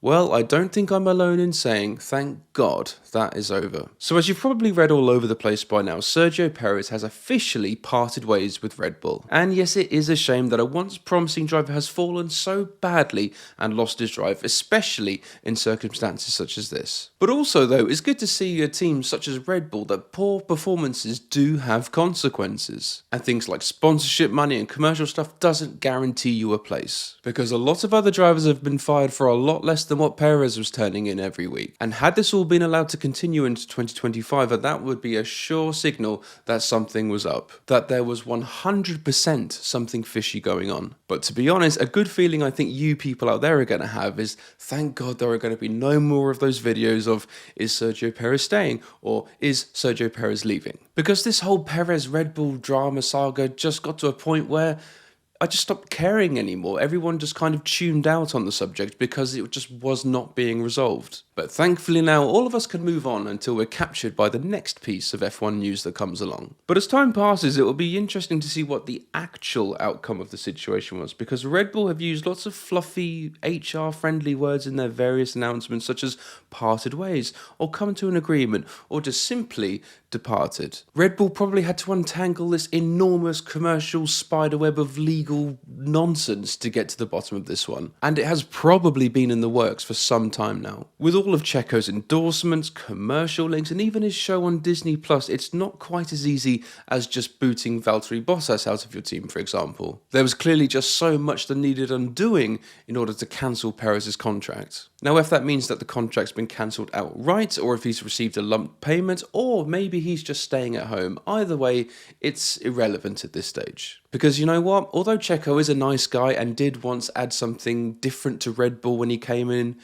Well, I don't think I'm alone in saying, thank God, that is over. So as you've probably read all over the place by now, Sergio Perez has officially parted ways with Red Bull. And yes, it is a shame that a once promising driver has fallen so badly and lost his drive, especially in circumstances such as this. But also though, it's good to see a team such as Red Bull that poor performances do have consequences. And things like sponsorship money and commercial stuff doesn't guarantee you a place. Because a lot of other drivers have been fired for a lot less than what Perez was turning in every week. And had this all been allowed to continue into 2025, that would be a sure signal that something was up. That there was 100% something fishy going on. But to be honest, a good feeling I think you people out there are going to have is, thank God there are going to be no more of those videos of, is Sergio Perez staying? Or is Sergio Perez leaving? Because this whole Perez Red Bull drama saga just got to a point where I just stopped caring anymore. Everyone just kind of tuned out on the subject because it just was not being resolved. But thankfully now, all of us can move on until we're captured by the next piece of F1 news that comes along. But as time passes, it will be interesting to see what the actual outcome of the situation was, because Red Bull have used lots of fluffy, HR-friendly words in their various announcements, such as parted ways, or come to an agreement, or just simply departed. Red Bull probably had to untangle this enormous commercial spiderweb of legal nonsense to get to the bottom of this one, and it has probably been in the works for some time now. With all of Checo's endorsements, commercial links, and even his show on Disney Plus, it's not quite as easy as just booting Valtteri Bottas out of your team, for example. There was clearly just so much that needed undoing in order to cancel Perez's contract. Now, if that means that the contract's been cancelled outright, or if he's received a lump payment, or maybe he's just staying at home, either way, it's irrelevant at this stage. Because you know what? Although Checo is a nice guy and did once add something different to Red Bull when he came in,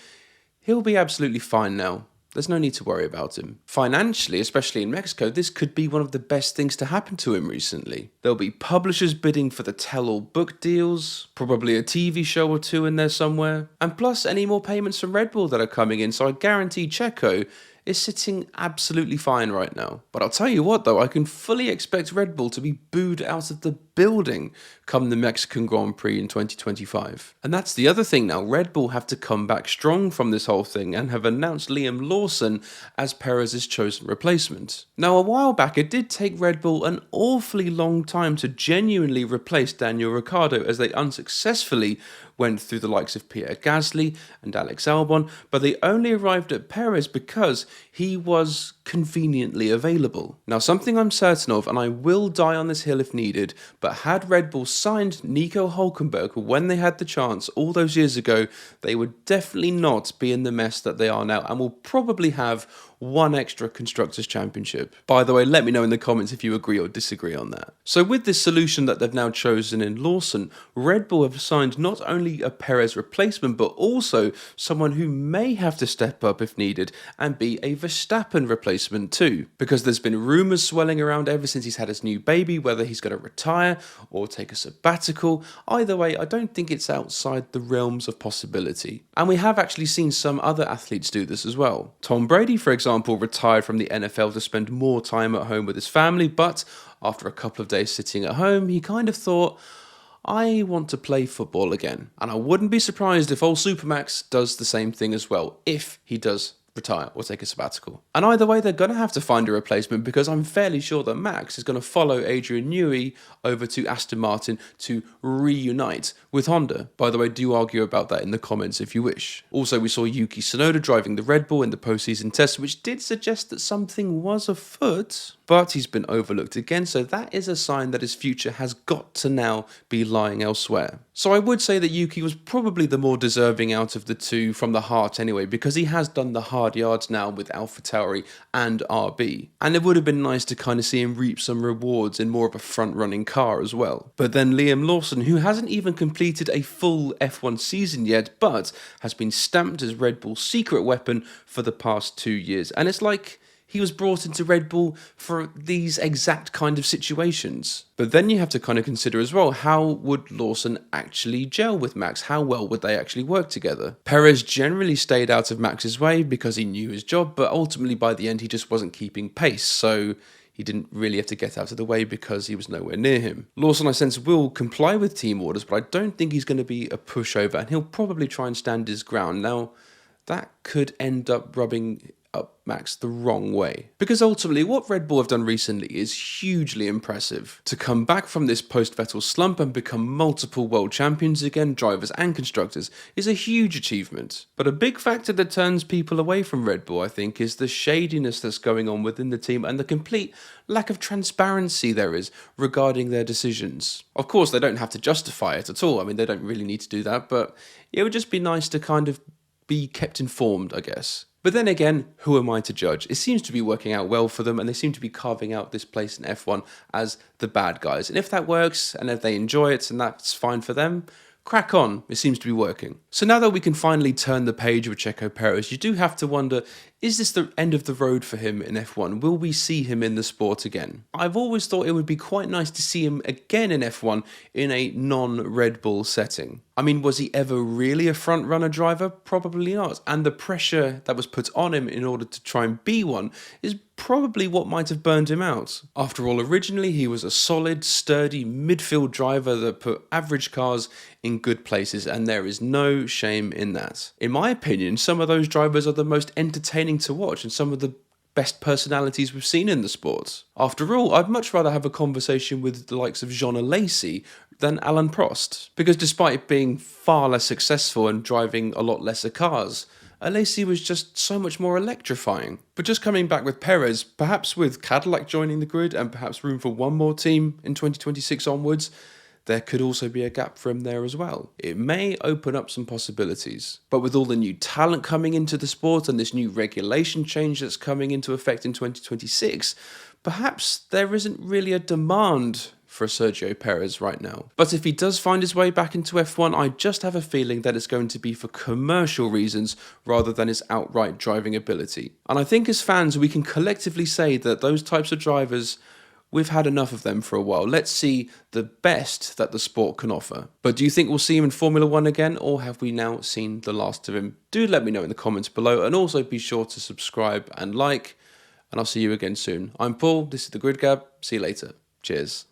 he'll be absolutely fine now. There's no need to worry about him. Financially, especially in Mexico, this could be one of the best things to happen to him recently. There'll be publishers bidding for the tell-all book deals, probably a TV show or two in there somewhere, and plus any more payments from Red Bull that are coming in, so I guarantee Checo is sitting absolutely fine right now. But I'll tell you what though, I can fully expect Red Bull to be booed out of the building come the Mexican Grand Prix in 2025. And that's the other thing now, Red Bull have to come back strong from this whole thing and have announced Liam Lawson as Perez's chosen replacement. Now a while back it did take Red Bull an awfully long time to genuinely replace Daniel Ricciardo, as they unsuccessfully went through the likes of Pierre Gasly and Alex Albon, but they only arrived at Perez because he was conveniently available. Now something I'm certain of, and I will die on this hill if needed, but had Red Bull signed Nico Hülkenberg when they had the chance all those years ago, they would definitely not be in the mess that they are now, and will probably have one extra Constructors' Championship. By the way, let me know in the comments if you agree or disagree on that. So with this solution that they've now chosen in Lawson, Red Bull have signed not only a Perez replacement, but also someone who may have to step up if needed and be a Verstappen replacement too. Because there's been rumours swelling around ever since he's had his new baby, whether he's going to retire or take a sabbatical. Either way, I don't think it's outside the realms of possibility. And we have actually seen some other athletes do this as well. Tom Brady, for example, retired from the NFL to spend more time at home with his family, but after a couple of days sitting at home, he kind of thought, I want to play football again. And I wouldn't be surprised if old Supermax does the same thing as well, if he does retire or take a sabbatical. And either way, they're going to have to find a replacement, because I'm fairly sure that Max is going to follow Adrian Newey over to Aston Martin to reunite with Honda. By the way, do argue about that in the comments if you wish. Also, we saw Yuki Tsunoda driving the Red Bull in the postseason test, which did suggest that something was afoot, but he's been overlooked again, so that is a sign that his future has got to now be lying elsewhere. So I would say that Yuki was probably the more deserving out of the two, from the heart anyway, because he has done the hard yards now with AlphaTauri and RB. And it would have been nice to kind of see him reap some rewards in more of a front-running car as well. But then Liam Lawson, who hasn't even completed a full F1 season yet, but has been stamped as Red Bull's secret weapon for the past 2 years. And it's like he was brought into Red Bull for these exact kind of situations. But then you have to kind of consider as well, how would Lawson actually gel with Max? How well would they actually work together? Perez generally stayed out of Max's way because he knew his job, but ultimately by the end he just wasn't keeping pace, so he didn't really have to get out of the way because he was nowhere near him. Lawson, I sense, will comply with team orders, but I don't think he's going to be a pushover, and he'll probably try and stand his ground. Now, that could end up rubbing up Max the wrong way. Because ultimately, what Red Bull have done recently is hugely impressive. To come back from this post-Vettel slump and become multiple world champions again, drivers and constructors, is a huge achievement. But a big factor that turns people away from Red Bull, I think, is the shadiness that's going on within the team and the complete lack of transparency there is regarding their decisions. Of course, they don't have to justify it at all. I mean, they don't really need to do that, but it would just be nice to kind of be kept informed, I guess. But then again, who am I to judge? It seems to be working out well for them, and they seem to be carving out this place in F1 as the bad guys. And if that works, and if they enjoy it, and that's fine for them, crack on, it seems to be working. So now that we can finally turn the page with Checo Perez, you do have to wonder, is this the end of the road for him in F1? Will we see him in the sport again? I've always thought it would be quite nice to see him again in F1 in a non-Red Bull setting. I mean, was he ever really a front-runner driver? Probably not. And the pressure that was put on him in order to try and be one is probably what might have burned him out. After all, originally he was a solid, sturdy midfield driver that put average cars in good places, and there is no shame in that. In my opinion, some of those drivers are the most entertaining to watch and some of the best personalities we've seen in the sport. After all, I'd much rather have a conversation with the likes of Jean Alesi than Alan Prost, because despite being far less successful and driving a lot lesser cars, Alesi was just so much more electrifying. But just coming back with Perez, perhaps with Cadillac joining the grid and perhaps room for one more team in 2026 onwards, there could also be a gap for him there as well. It may open up some possibilities. But with all the new talent coming into the sport and this new regulation change that's coming into effect in 2026, perhaps there isn't really a demand for Sergio Perez right now. But if he does find his way back into F1, I just have a feeling that it's going to be for commercial reasons rather than his outright driving ability. And I think as fans, we can collectively say that those types of drivers, we've had enough of them for a while. Let's see the best that the sport can offer. But do you think we'll see him in Formula 1 again, or have we now seen the last of him? Do let me know in the comments below, and also be sure to subscribe and like, and I'll see you again soon. I'm Paul, this is the Gridgab. See you later. Cheers.